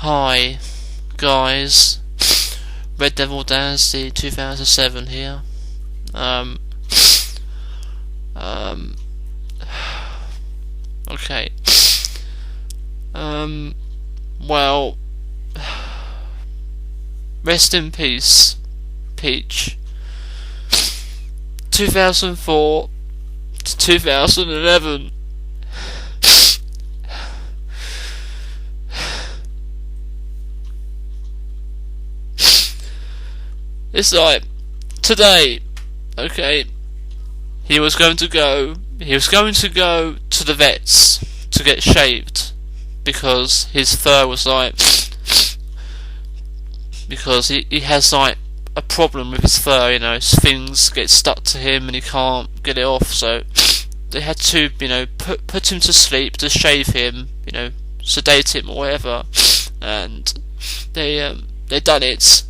Hi, guys. Red Devil Dynasty 2007 here. Okay. Well, rest in peace, Peach. 2004 to 2011. It's like today, okay. He was going to go to the vets to get shaved because his fur was like, because he has like a problem with his fur, you know, things get stuck to him and he can't get it off, so they had to, you know, put him to sleep, to shave him, you know, sedate him or whatever, and they done it,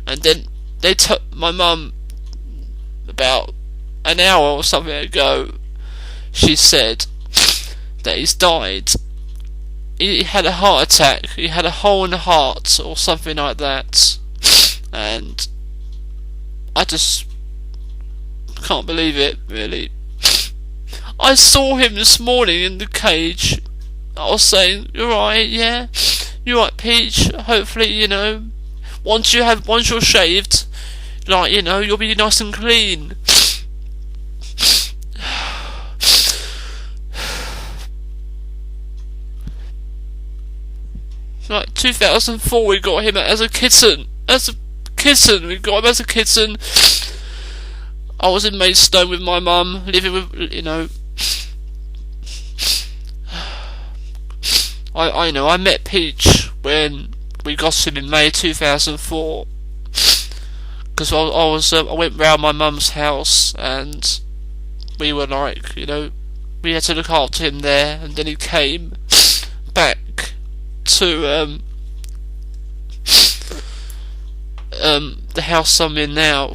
and then they took my mum about an hour or something ago. She said that he's died. He had a heart attack. He had a hole in the heart or something like that. And I just can't believe it, really. I saw him this morning in the cage. I was saying, "You're right, yeah, you're right, Peach. Hopefully, you know, once you're shaved, like, you know, you'll be nice and clean." Like 2004, we got him as a kitten. We got him as a kitten. I was in Maidstone with my mum, living with, you know. I met Peach when we got him in May 2004. Because I went round my mum's house and we were like, you know, we had to look after him there, and then he came back to the house I'm in now.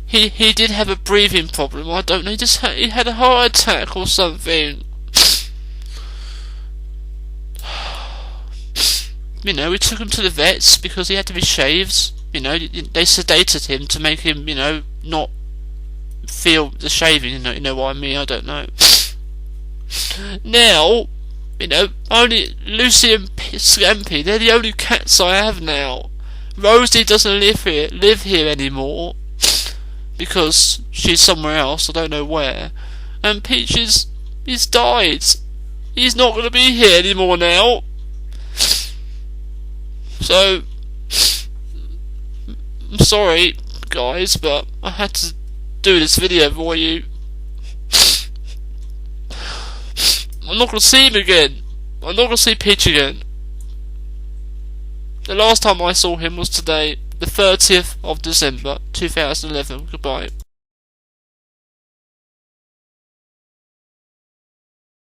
He did have a breathing problem. I don't know. He had a heart attack or something. You know, we took him to the vets because he had to be shaved. You know, they sedated him to make him, you know, not feel the shaving. You know what I mean? I don't know. Now, you know, only Lucy and Scampy, they're the only cats I have now. Rosie doesn't live here anymore because she's somewhere else. I don't know where. And Peach he's died. He's not going to be here anymore now. So, I'm sorry, guys, but I had to do this video for you. I'm not going to see him again. I'm not going to see Peach again. The last time I saw him was today, the 30th of December, 2011. Goodbye.